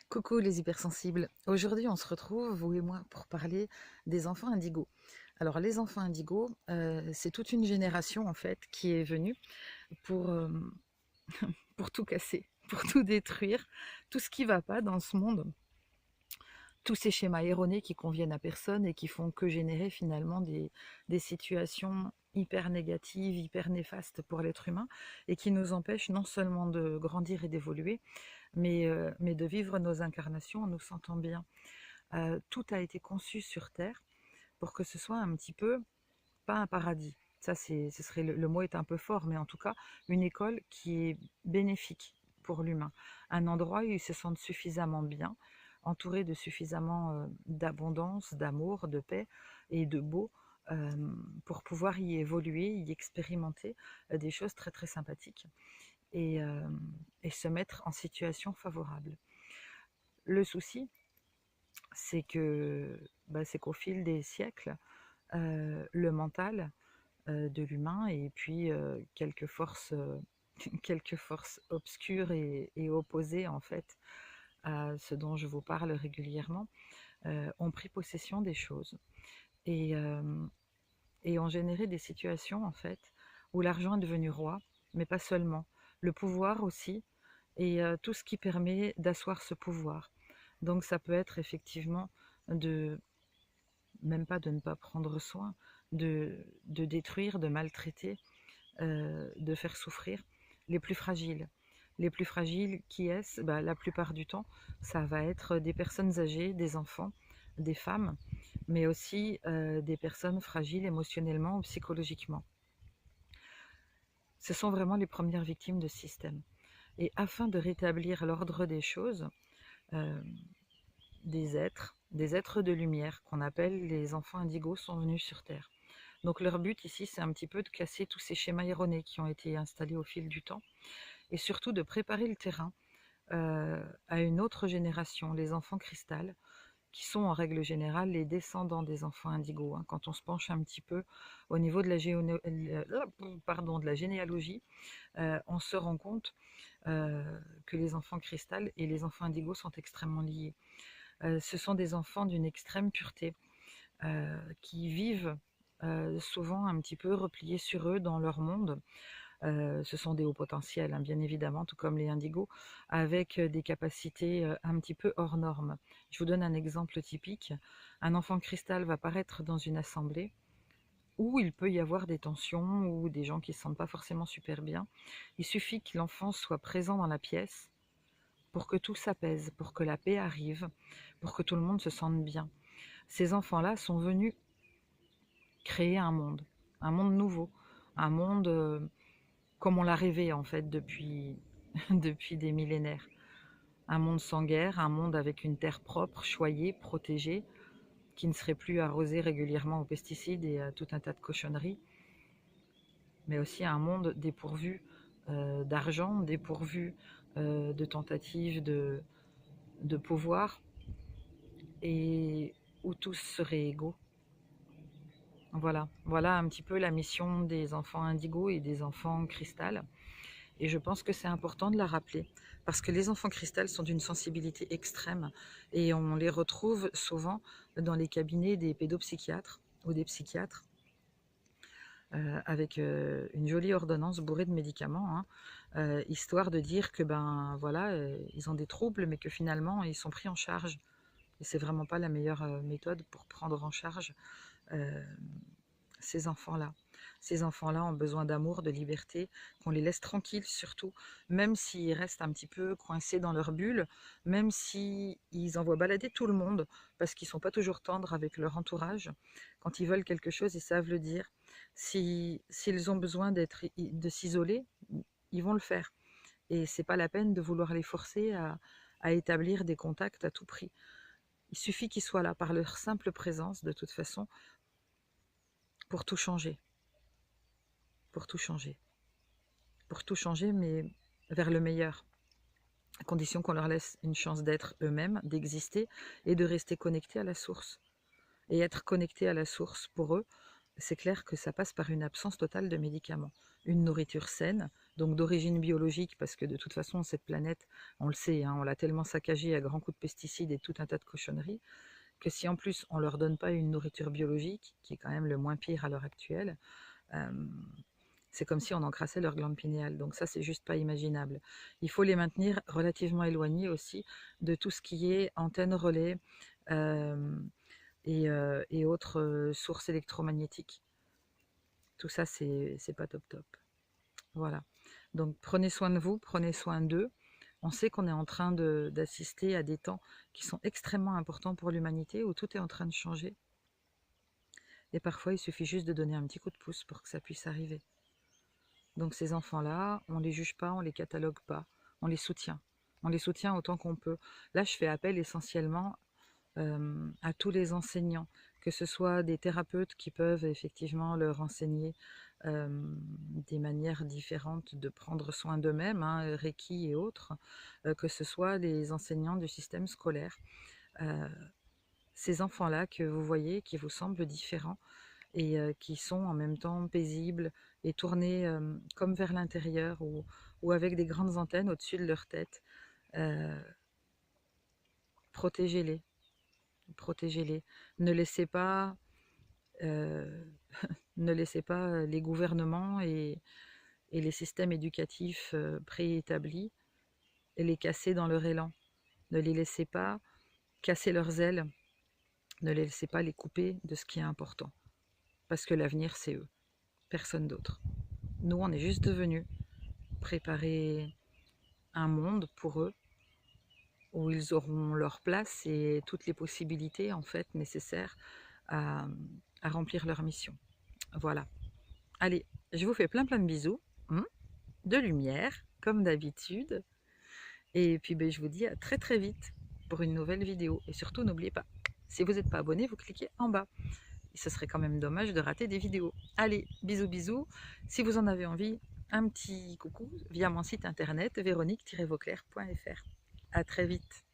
Coucou les hypersensibles. Aujourd'hui, on se retrouve, vous et moi, pour parler des enfants indigos. Alors, les enfants indigos, c'est toute une génération, en fait, qui est venue pour, pour tout casser, pour tout détruire, tout ce qui ne va pas dans ce monde, tous ces schémas erronés qui conviennent à personne et qui font que générer finalement des situations hyper négatives, hyper néfastes pour l'être humain et qui nous empêchent non seulement de grandir et d'évoluer, mais de vivre nos incarnations en nous sentant bien. Tout a été conçu sur Terre pour que ce soit un petit peu, pas un paradis, ça ce serait le mot est un peu fort, mais en tout cas une école qui est bénéfique pour l'humain, un endroit où ils se sentent suffisamment bien, entourés de suffisamment d'abondance, d'amour, de paix et de beau pour pouvoir y évoluer, y expérimenter des choses très très sympathiques et, euh, et se mettre en situation favorable. Le souci, c'est qu'au fil des siècles, le mental de l'humain et puis quelques forces obscures et opposées en fait à ce dont je vous parle régulièrement, ont pris possession des choses et, euh, et ont généré des situations en fait où l'argent est devenu roi, mais pas seulement, le pouvoir aussi, et tout ce qui permet d'asseoir ce pouvoir. Donc ça peut être effectivement de même pas de ne pas prendre soin, de détruire, de maltraiter, de faire souffrir les plus fragiles. Les plus fragiles, qui est-ce? Bah, la plupart du temps, ça va être des personnes âgées, des enfants, des femmes, mais aussi des personnes fragiles émotionnellement ou psychologiquement. Ce sont vraiment les premières victimes de ce système. Et afin de rétablir l'ordre des choses, euh, des êtres de lumière qu'on appelle les enfants indigos sont venus sur Terre. Donc leur but ici, c'est un petit peu de casser tous ces schémas erronés qui ont été installés au fil du temps et surtout de préparer le terrain à une autre génération, les enfants cristal, qui sont en règle générale les descendants des enfants indigos. Hein. Quand on se penche un petit peu au niveau de la généalogie, on se rend compte que les enfants cristal et les enfants indigos sont extrêmement liés. Ce sont des enfants d'une extrême pureté qui vivent souvent un petit peu repliés sur eux dans leur monde. Ce sont des hauts potentiels, hein, bien évidemment, tout comme les indigos, avec des capacités un petit peu hors normes. Je vous donne un exemple typique. Un enfant cristal va paraître dans une assemblée où il peut y avoir des tensions ou des gens qui ne se sentent pas forcément super bien. Il suffit que l'enfant soit présent dans la pièce pour que tout s'apaise, pour que la paix arrive, pour que tout le monde se sente bien. Ces enfants-là sont venus créer un monde nouveau, un monde comme on l'a rêvé en fait depuis, depuis des millénaires. Un monde sans guerre, un monde avec une terre propre, choyée, protégée, qui ne serait plus arrosée régulièrement aux pesticides et à tout un tas de cochonneries, mais aussi un monde dépourvu d'argent, dépourvu de tentatives de pouvoir et où tous seraient égaux. Voilà, voilà un petit peu la mission des enfants indigo et des enfants cristal. Et je pense que c'est important de la rappeler, parce que les enfants cristal sont d'une sensibilité extrême et on les retrouve souvent dans les cabinets des pédopsychiatres ou des psychiatres avec une jolie ordonnance bourrée de médicaments, hein, histoire de dire que ben voilà, ils ont des troubles, mais que finalement ils sont pris en charge. Et c'est vraiment pas la meilleure méthode pour prendre en charge euh, ces enfants-là. Ces enfants-là ont besoin d'amour, de liberté, qu'on les laisse tranquilles surtout, même s'ils restent un petit peu coincés dans leur bulle, même s'ils envoient balader tout le monde, parce qu'ils ne sont pas toujours tendres avec leur entourage. Quand ils veulent quelque chose, ils savent le dire. S'ils ont besoin de s'isoler, ils vont le faire. Et c'est pas la peine de vouloir les forcer à établir des contacts à tout prix. Il suffit qu'ils soient là par leur simple présence, de toute façon, pour tout changer. Pour tout changer. Pour tout changer, mais vers le meilleur, à condition qu'on leur laisse une chance d'être eux-mêmes, d'exister et de rester connectés à la source. Et être connecté à la source, pour eux, c'est clair que ça passe par une absence totale de médicaments. Une nourriture saine, donc d'origine biologique, parce que de toute façon, cette planète, on le sait, hein, on l'a tellement saccagée à grands coups de pesticides et tout un tas de cochonneries, que si en plus on leur donne pas une nourriture biologique, qui est quand même le moins pire à l'heure actuelle, c'est comme si on encrassait leur glande pinéale. Donc ça, c'est juste pas imaginable. Il faut les maintenir relativement éloignés aussi de tout ce qui est antenne relais et autres sources électromagnétiques. Tout ça, c'est pas top top. Voilà. Donc prenez soin de vous, prenez soin d'eux. On sait qu'on est en train d'assister à des temps qui sont extrêmement importants pour l'humanité, où tout est en train de changer. Et parfois, il suffit juste de donner un petit coup de pouce pour que ça puisse arriver. Donc ces enfants-là, on ne les juge pas, on ne les catalogue pas, on les soutient. On les soutient autant qu'on peut. Là, je fais appel essentiellement à tous les enseignants, que ce soit des thérapeutes qui peuvent effectivement leur enseigner des manières différentes de prendre soin d'eux-mêmes, hein, Reiki et autres, que ce soit les enseignants du système scolaire. Ces enfants-là que vous voyez, qui vous semblent différents et qui sont en même temps paisibles et tournés comme vers l'intérieur ou avec des grandes antennes au-dessus de leur tête, euh, protégez-les, protégez-les. Ne laissez pas, euh, ne laissez pas les gouvernements et les systèmes éducatifs préétablis et les casser dans leur élan. Ne les laissez pas casser leurs ailes. Ne les laissez pas les couper de ce qui est important. Parce que l'avenir, c'est eux, personne d'autre. Nous, on est juste devenus préparer un monde pour eux où ils auront leur place et toutes les possibilités en fait nécessaires à, à remplir leur mission. Voilà. Allez, je vous fais plein de bisous, de lumière, comme d'habitude. Et puis ben, je vous dis à très très vite pour une nouvelle vidéo. Et surtout, n'oubliez pas, si vous n'êtes pas abonné, vous cliquez en bas. Et ce serait quand même dommage de rater des vidéos. Allez, bisous bisous. Si vous en avez envie, un petit coucou via mon site internet véronique-vauclair.fr. À très vite.